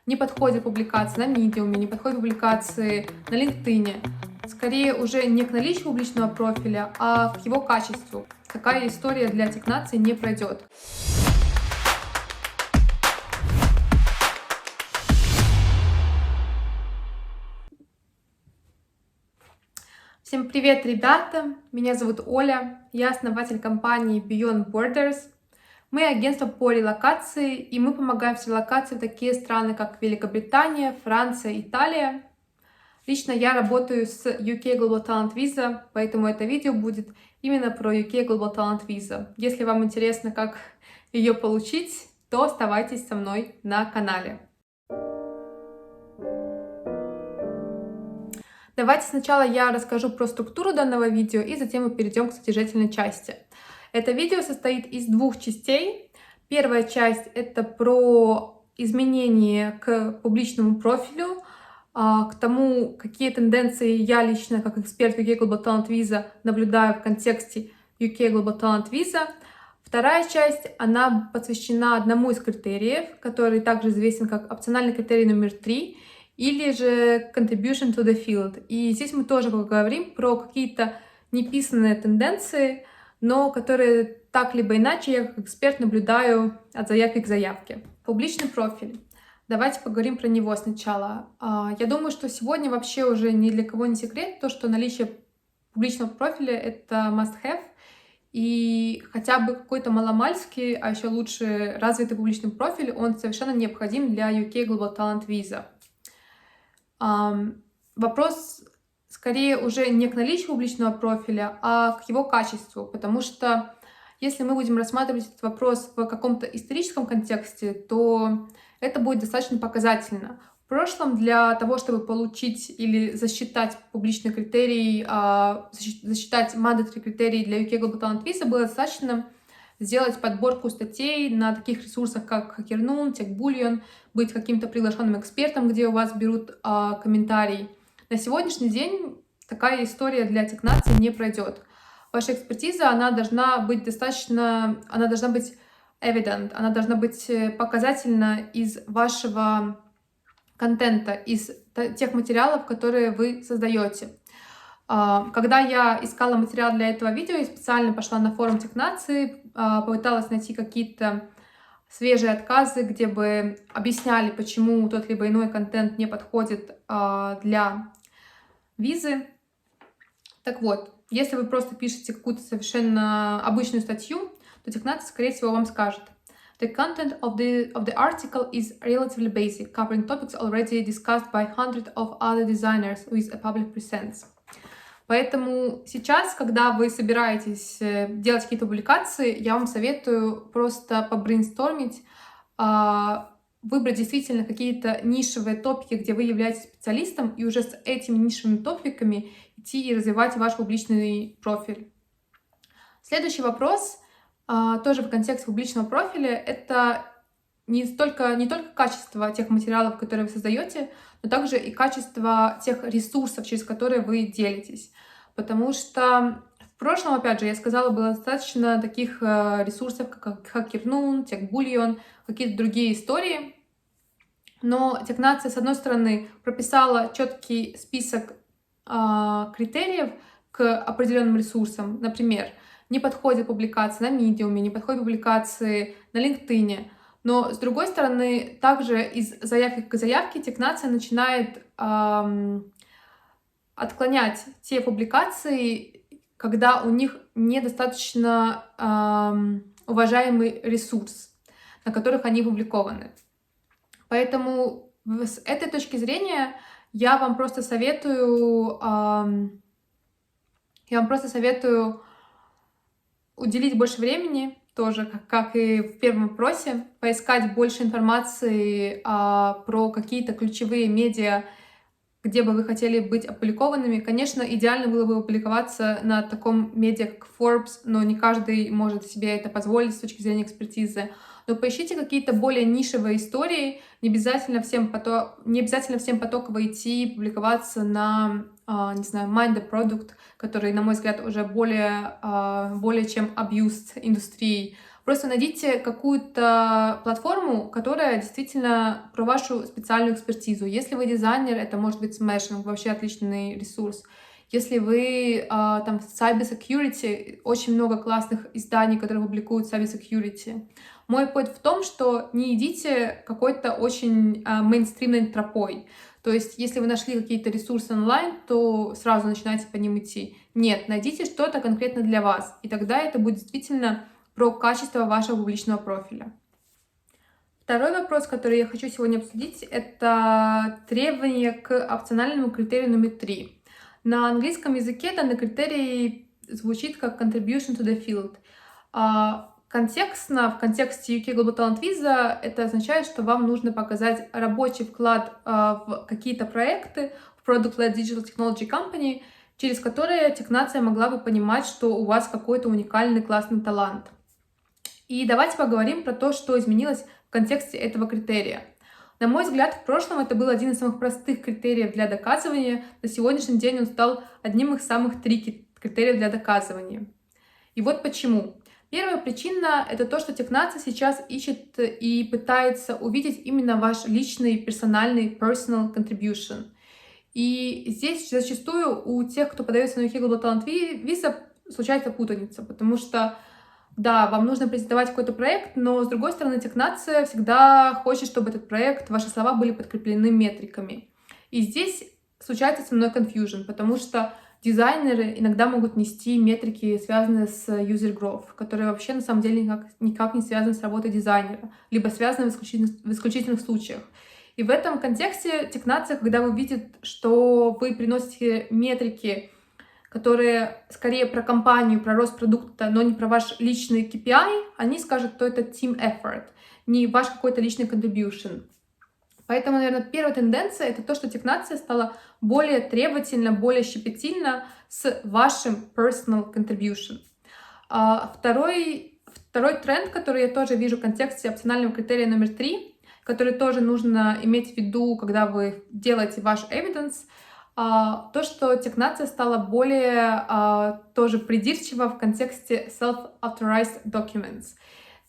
не подходят публикации на Medium, не подходят публикации на LinkedIn. Скорее уже не к наличию публичного профиля, а к его качеству. Такая история для технации не пройдет. Всем привет, ребята! Меня зовут Оля, я основатель компании Beyond Borders. Мы агентство по релокации, и мы помогаем с релокацией в такие страны, как Великобритания, Франция, Италия. Лично я работаю с UK Global Talent Visa, поэтому это видео будет именно про UK Global Talent Visa. Если вам интересно, как ее получить, то оставайтесь со мной на канале. Давайте сначала я расскажу про структуру данного видео, и затем мы перейдем к содержательной части. Это видео состоит из двух частей. Первая часть — это про изменения к публичному профилю, к тому, какие тенденции я лично, как эксперт UK Global Talent Visa, наблюдаю в контексте UK Global Talent Visa. Вторая часть, она посвящена одному из критериев, который также известен как опциональный критерий номер 3, или же contribution to the field. И здесь мы тоже поговорим про какие-то неписанные тенденции, но которые так либо иначе я как эксперт наблюдаю от заявки к заявке. Публичный профиль. Давайте поговорим про него сначала. Я думаю, что сегодня вообще уже ни для кого не секрет то, что наличие публичного профиля — это must-have, и хотя бы какой-то маломальский, а еще лучше развитый публичный профиль, он совершенно необходим для UK Global Talent Visa. Вопрос скорее уже не к наличию публичного профиля, а к его качеству, потому что если мы будем рассматривать этот вопрос в каком-то историческом контексте, то это будет достаточно показательно. В прошлом для того, чтобы получить или засчитать публичный критерий, засчитать mandatory критерий для UK Global Talent Visa, было достаточно сделать подборку статей на таких ресурсах, как HackerNoon, TechBullion, быть каким-то приглашенным экспертом, где у вас берут комментарий. На сегодняшний день такая история для технации не пройдет. Ваша экспертиза, она должна быть evident, она должна быть показательна из вашего контента, из тех материалов, которые вы создаете. Когда я искала материал для этого видео, я специально пошла на форум технации, попыталась найти какие-то свежие отказы, где бы объясняли, почему тот либо иной контент не подходит для визы. Так вот, если вы просто пишете какую-то совершенно обычную статью, то технация, скорее всего, вам скажет: The content of the article is relatively basic, covering topics already discussed by hundreds of other designers with a public presence. Поэтому сейчас, когда вы собираетесь делать какие-то публикации, я вам советую просто побрейнстормить, выбрать действительно какие-то нишевые топики, где вы являетесь специалистом, и уже с этими нишевыми топиками идти и развивать ваш публичный профиль. Следующий вопрос, тоже в контексте публичного профиля, это не только качество тех материалов, которые вы создаете, но также и качество тех ресурсов, через которые вы делитесь. Потому что в прошлом, опять же, я сказала, было достаточно таких ресурсов, как HackerNoon, TechBullion, какие-то другие истории. Но технация, с одной стороны, прописала четкий список критериев к определенным ресурсам. Например, не подходят публикации на Medium, не подходят публикации на LinkedIn. Но, с другой стороны, также из заявки к заявке технация начинает отклонять те публикации, когда у них недостаточно уважаемый ресурс, на которых они опубликованы. Поэтому с этой точки зрения я вам просто советую уделить больше времени, тоже, как и в первом вопросе, поискать больше информации про какие-то ключевые медиа, где бы вы хотели быть опубликованными. Конечно, идеально было бы опубликоваться на таком медиа, как Forbes, но не каждый может себе это позволить с точки зрения экспертизы. Но поищите какие-то более нишевые истории, не обязательно всем потоково идти и публиковаться на, не знаю, Mind the Product, который, на мой взгляд, уже более чем abused индустрией. Просто найдите какую-то платформу, которая действительно про вашу специальную экспертизу. Если вы дизайнер, это может быть Smashing, вообще отличный ресурс. Если вы там в Cyber Security, очень много классных изданий, которые публикуют Cyber Security. Мой point в том, что не идите какой-то очень мейнстримной тропой. То есть, если вы нашли какие-то ресурсы онлайн, то сразу начинайте по ним идти. Нет, найдите что-то конкретно для вас, и тогда это будет действительно про качество вашего публичного профиля. Второй вопрос, который я хочу сегодня обсудить, это требования к опциональному критерию номер 3. На английском языке данный критерий звучит как contribution to the field. Контекстно, в контексте UK Global Talent Visa это означает, что вам нужно показать рабочий вклад в какие-то проекты в Product-led Digital Technology Company, через которые технация могла бы понимать, что у вас какой-то уникальный классный талант. И давайте поговорим про то, что изменилось в контексте этого критерия. На мой взгляд, в прошлом это был один из самых простых критериев для доказывания. На сегодняшний день он стал одним из самых трики критериев для доказывания. И вот почему. Первая причина — это то, что технация сейчас ищет и пытается увидеть именно ваш личный, персональный personal contribution. И здесь зачастую у тех, кто подается на UK Global Talent Visa, случается путаница, потому что да, вам нужно презентовать какой-то проект, но, с другой стороны, технация всегда хочет, чтобы этот проект, ваши слова были подкреплены метриками. И здесь случается со мной confusion, потому что дизайнеры иногда могут нести метрики, связанные с user growth, которые вообще на самом деле никак не связаны с работой дизайнера, либо связаны в исключительных случаях. И в этом контексте технация, когда вы видите, что вы приносите метрики, которые скорее про компанию, про рост продукта, но не про ваш личный KPI, они скажут, что это team effort, не ваш какой-то личный contribution. Поэтому, наверное, первая тенденция — это то, что технация стала более требовательна, более щепетильна с вашим personal contribution. Второй тренд, который я тоже вижу в контексте опционального критерия номер 3, который тоже нужно иметь в виду, когда вы делаете ваш evidence, то, что технация стала более тоже придирчива в контексте self-authorized documents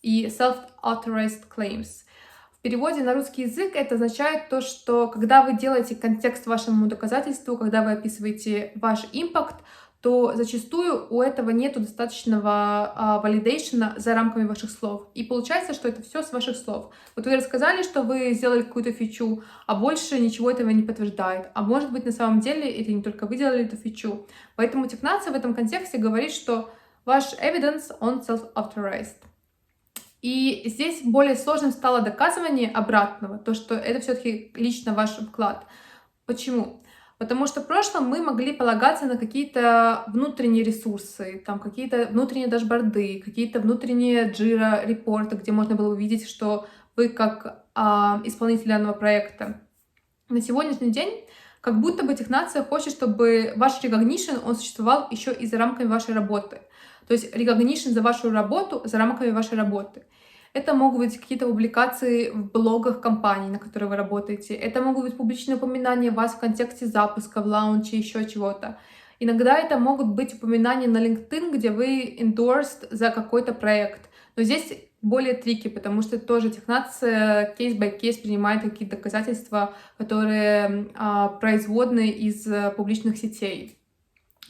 и self-authorized claims. В переводе на русский язык это означает то, что когда вы делаете контекст вашему доказательству, когда вы описываете ваш импакт, то зачастую у этого нету достаточного валидейшена за рамками ваших слов. И получается, что это все с ваших слов. Вот вы рассказали, что вы сделали какую-то фичу, а больше ничего этого не подтверждает. А может быть, на самом деле, это не только вы делали эту фичу. Поэтому технация в этом контексте говорит, что ваш evidence, он self-authorized. И здесь более сложным стало доказывание обратного, то, что это все-таки лично ваш вклад. Почему? Потому что в прошлом мы могли полагаться на какие-то внутренние ресурсы, там какие-то внутренние дашборды, какие-то внутренние Jira репорты, где можно было увидеть, что вы как исполнитель данного проекта. На сегодняшний день как будто бы технация хочет, чтобы ваш recognition, он существовал еще и за рамками вашей работы. То есть recognition за вашу работу, за рамками вашей работы. Это могут быть какие-то публикации в блогах компаний, на которые вы работаете. Это могут быть публичные упоминания вас в контексте запуска, в лаунче, еще чего-то. Иногда это могут быть упоминания на LinkedIn, где вы endorsed за какой-то проект. Но здесь более трики, потому что тоже технация кейс-бай-кейс принимает какие-то доказательства, которые производны из публичных сетей.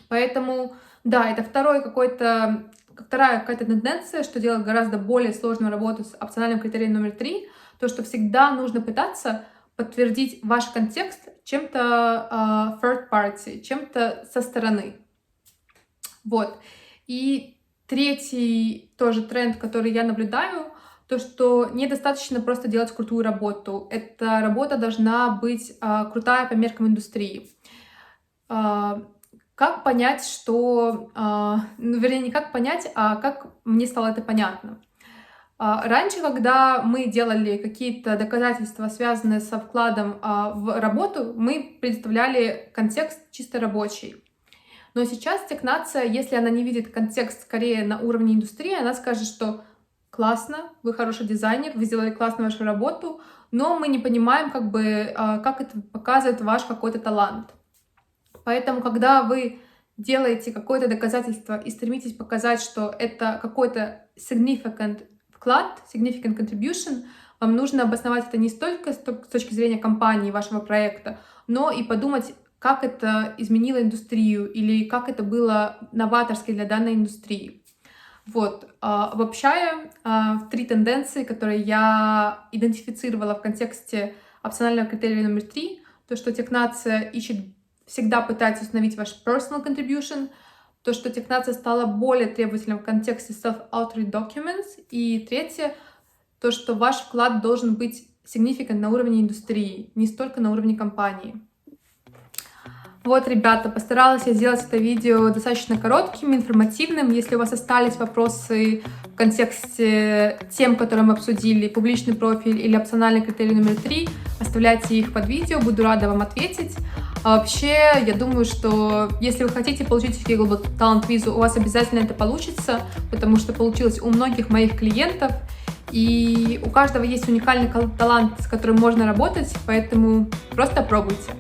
Поэтому, да, это вторая какая-то тенденция, что делает гораздо более сложную работу с опциональным критерием номер 3, то, что всегда нужно пытаться подтвердить ваш контекст чем-то third party, чем-то со стороны. Вот. И третий тоже тренд, который я наблюдаю, то, что недостаточно просто делать крутую работу. Эта работа должна быть крутая по меркам индустрии. Как понять, что... вернее, не как понять, а как мне стало это понятно. Раньше, когда мы делали какие-то доказательства, связанные со вкладом в работу, мы представляли контекст чисто рабочий. Но сейчас технация, если она не видит контекст скорее на уровне индустрии, она скажет, что классно, вы хороший дизайнер, вы сделали классно вашу работу, но мы не понимаем, как это показывает ваш какой-то талант. Поэтому, когда вы делаете какое-то доказательство и стремитесь показать, что это какой-то significant вклад, significant contribution, вам нужно обосновать это не столько с точки зрения компании, вашего проекта, но и подумать, как это изменило индустрию или как это было новаторски для данной индустрии. Вот, обобщая, 3 тенденции, которые я идентифицировала в контексте опционального критерия номер 3, то, что технация всегда пытается установить ваш personal contribution, то, что технация стала более требовательной в контексте self-authored documents, и третье, то, что ваш вклад должен быть significant на уровне индустрии, не столько на уровне компании. Вот, ребята, постаралась я сделать это видео достаточно коротким, информативным. Если у вас остались вопросы в контексте тем, которые мы обсудили, публичный профиль или опциональный критерий номер 3, оставляйте их под видео, буду рада вам ответить. А вообще, я думаю, что если вы хотите получить UK Global Talent визу, у вас обязательно это получится, потому что получилось у многих моих клиентов. И у каждого есть уникальный талант, с которым можно работать, поэтому просто пробуйте.